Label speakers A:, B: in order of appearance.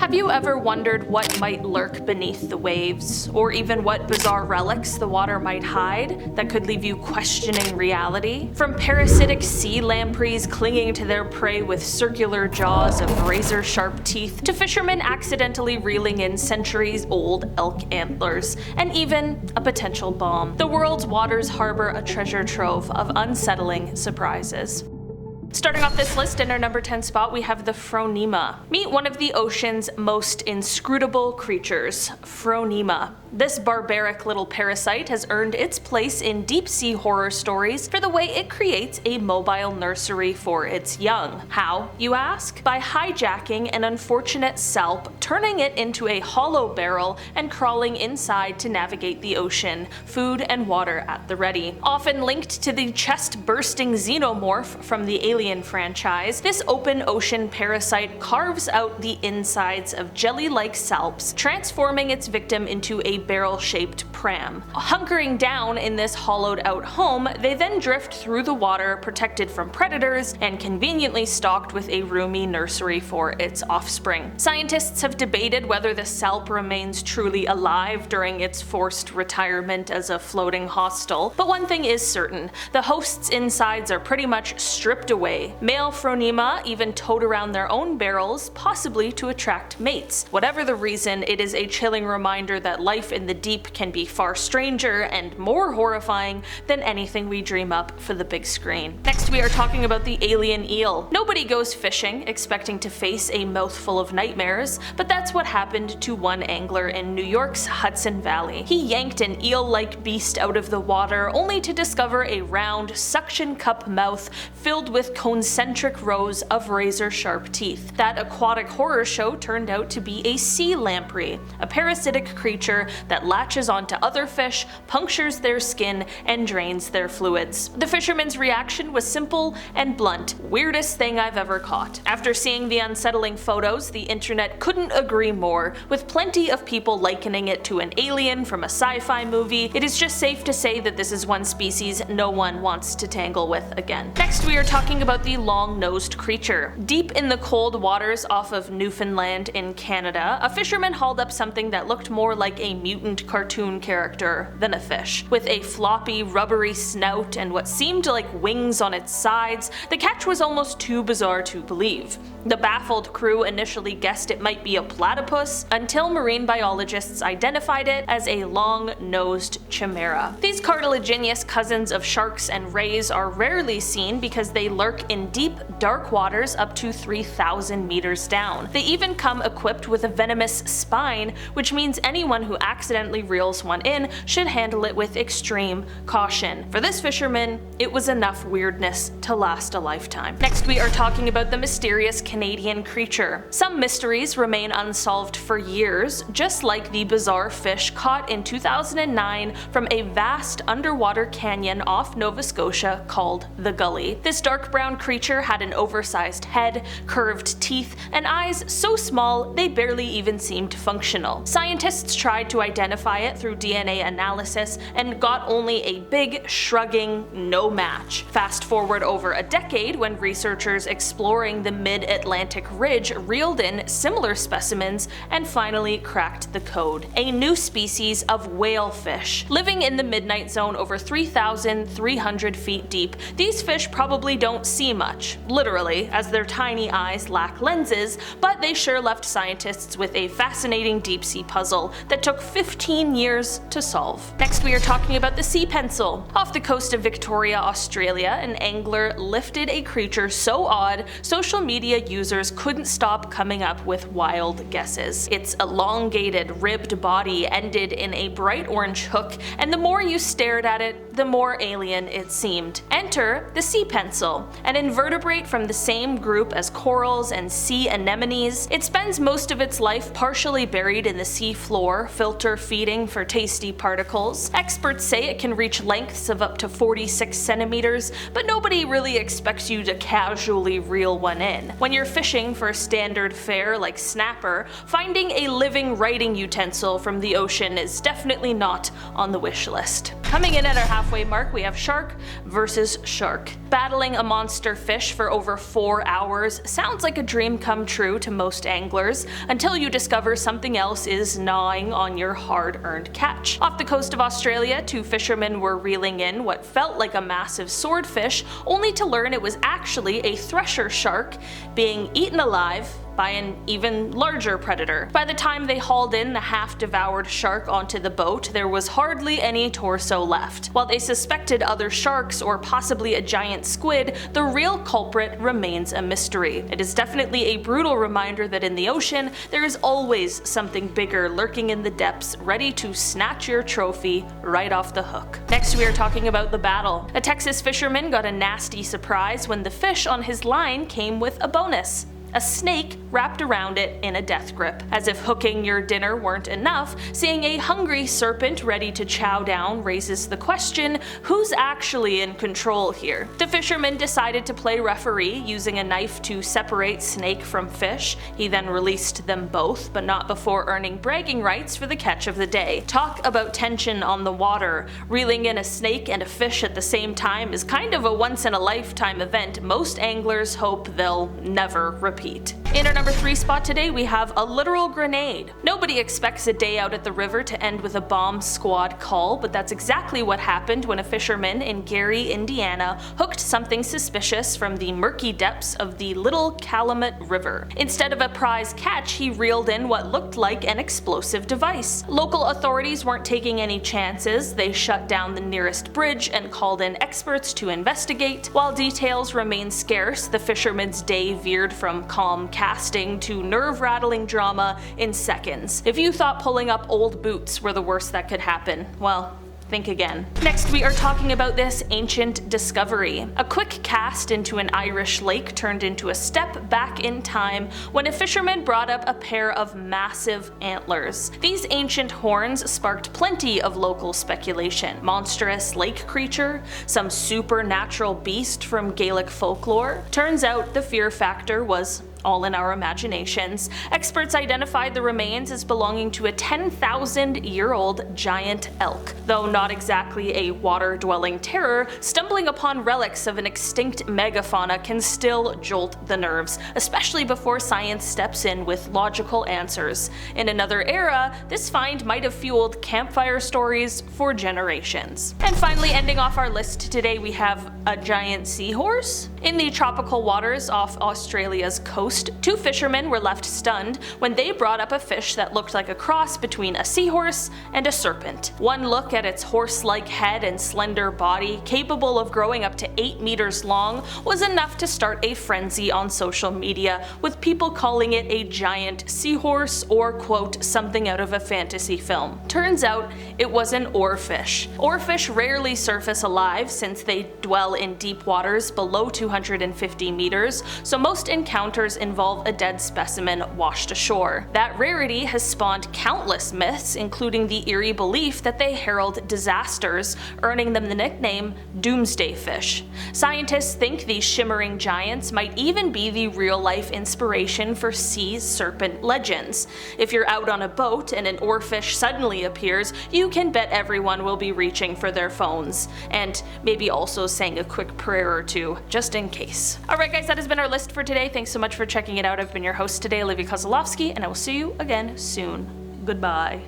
A: Have you ever wondered what might lurk beneath the waves, or even what bizarre relics the water might hide that could leave you questioning reality? From parasitic sea lampreys clinging to their prey with circular jaws of razor-sharp teeth, to fishermen accidentally reeling in centuries-old elk antlers, and even a potential bomb, the world's waters harbor a treasure trove of unsettling surprises. Starting off this list in our number 10 spot, we have the Phronima. Meet one of the ocean's most inscrutable creatures, Phronima. This barbaric little parasite has earned its place in deep sea horror stories for the way it creates a mobile nursery for its young. How, you ask? By hijacking an unfortunate salp, turning it into a hollow barrel, and crawling inside to navigate the ocean, food and water at the ready. Often linked to the chest-bursting xenomorph from the Alien franchise, this open ocean parasite carves out the insides of jelly-like salps, transforming its victim into a barrel-shaped pram. Hunkering down in this hollowed-out home, they then drift through the water, protected from predators, and conveniently stocked with a roomy nursery for its offspring. Scientists have debated whether the salp remains truly alive during its forced retirement as a floating hostel, but one thing is certain: the host's insides are pretty much stripped away. Male Phronima even tote around their own barrels, possibly to attract mates. Whatever the reason, it is a chilling reminder that life in the deep can be far stranger and more horrifying than anything we dream up for the big screen. Next, we are talking about the alien eel. Nobody goes fishing expecting to face a mouthful of nightmares, but that's what happened to one angler in New York's Hudson Valley. He yanked an eel-like beast out of the water only to discover a round, suction cup mouth filled with concentric rows of razor-sharp teeth. That aquatic horror show turned out to be a sea lamprey, a parasitic creature that latches onto other fish, punctures their skin, and drains their fluids. The fisherman's reaction was simple and blunt: weirdest thing I've ever caught. After seeing the unsettling photos, the internet couldn't agree more, with plenty of people likening it to an alien from a sci-fi movie. It is just safe to say that this is one species no one wants to tangle with again. Next, we are talking about the long-nosed creature. Deep in the cold waters off of Newfoundland in Canada, a fisherman hauled up something that looked more like a mutant cartoon character than a fish. With a floppy, rubbery snout and what seemed like wings on its sides, the catch was almost too bizarre to believe. The baffled crew initially guessed it might be a platypus, until marine biologists identified it as a long-nosed chimera. These cartilaginous cousins of sharks and rays are rarely seen because they lurk in deep, dark waters up to 3,000 meters down. They even come equipped with a venomous spine, which means anyone who accidentally reels one in should handle it with extreme caution. For this fisherman, it was enough weirdness to last a lifetime. Next, we are talking about the mysterious Canadian creature. Some mysteries remain unsolved for years, just like the bizarre fish caught in 2009 from a vast underwater canyon off Nova Scotia called the Gully. This dark brown creature had an oversized head, curved teeth, and eyes so small they barely even seemed functional. Scientists tried to identify it through DNA analysis and got only a big, shrugging no match. Fast forward over a decade when researchers exploring the mid-Atlantic ridge reeled in similar specimens and finally cracked the code. A new species of whalefish. Living in the midnight zone over 3,300 feet deep, these fish probably don't see much, literally, as their tiny eyes lack lenses, but they sure left scientists with a fascinating deep-sea puzzle that took 15 years to solve. Next, we are talking about the sea pencil. Off the coast of Victoria, Australia, an angler lifted a creature so odd, social media users couldn't stop coming up with wild guesses. Its elongated, ribbed body ended in a bright orange hook, and the more you stared at it, the more alien it seemed. Enter the sea pencil, an invertebrate from the same group as corals and sea anemones. It spends most of its life partially buried in the sea floor, filter feeding for tasty particles. Experts say it can reach lengths of up to 46 centimeters, but nobody really expects you to casually reel one in. When you're fishing for standard fare like snapper, finding a living writing utensil from the ocean is definitely not on the wish list. Coming in at our halfway mark, we have shark versus shark. Battling a monster fish for over 4 hours sounds like a dream come true to most anglers, until you discover something else is gnawing on your hard-earned catch. Off the coast of Australia, 2 fishermen were reeling in what felt like a massive swordfish, only to learn it was actually a thresher shark being eaten alive by an even larger predator. By the time they hauled in the half-devoured shark onto the boat, there was hardly any torso left. While they suspected other sharks or possibly a giant squid, the real culprit remains a mystery. It is definitely a brutal reminder that in the ocean, there is always something bigger lurking in the depths, ready to snatch your trophy right off the hook. Next, we are talking about the battle. A Texas fisherman got a nasty surprise when the fish on his line came with a bonus: a snake wrapped around it in a death grip. As if hooking your dinner weren't enough, seeing a hungry serpent ready to chow down raises the question, who's actually in control here? The fisherman decided to play referee, using a knife to separate snake from fish. He then released them both, but not before earning bragging rights for the catch of the day. Talk about tension on the water. Reeling in a snake and a fish at the same time is kind of a once-in-a-lifetime event most anglers hope they'll never repeat. In our number 3 spot today, we have a literal grenade. Nobody expects a day out at the river to end with a bomb squad call, but that's exactly what happened when a fisherman in Gary, Indiana, hooked something suspicious from the murky depths of the Little Calumet River. Instead of a prize catch, he reeled in what looked like an explosive device. Local authorities weren't taking any chances. They shut down the nearest bridge and called in experts to investigate. While details remain scarce, the fisherman's day veered from calm casting to nerve-rattling drama in seconds. If you thought pulling up old boots were the worst that could happen, well, think again. Next, we are talking about this ancient discovery. A quick cast into an Irish lake turned into a step back in time when a fisherman brought up a pair of massive antlers. These ancient horns sparked plenty of local speculation. Monstrous lake creature? Some supernatural beast from Gaelic folklore? Turns out the fear factor was all in our imaginations. Experts identified the remains as belonging to a 10,000-year-old giant elk. Though not exactly a water-dwelling terror, stumbling upon relics of an extinct megafauna can still jolt the nerves, especially before science steps in with logical answers. In another era, this find might have fueled campfire stories for generations. And finally, ending off our list today, we have a giant seahorse. In the tropical waters off Australia's coast, 2 fishermen were left stunned when they brought up a fish that looked like a cross between a seahorse and a serpent. One look at its horse-like head and slender body, capable of growing up to 8 meters long, was enough to start a frenzy on social media, with people calling it a giant seahorse or, quote, something out of a fantasy film. Turns out it was an oarfish. Oarfish rarely surface alive since they dwell in deep waters below 250 meters, so most encounters involve a dead specimen washed ashore. That rarity has spawned countless myths, including the eerie belief that they herald disasters, earning them the nickname doomsday fish. Scientists think these shimmering giants might even be the real-life inspiration for sea serpent legends. If you're out on a boat and an oarfish suddenly appears, you can bet everyone will be reaching for their phones, and maybe also saying a quick prayer or two, just in case. Alright guys, that has been our list for today. Thanks so much for checking it out. I've been your host today, Olivia Kozlowski, and I will see you again soon. Goodbye.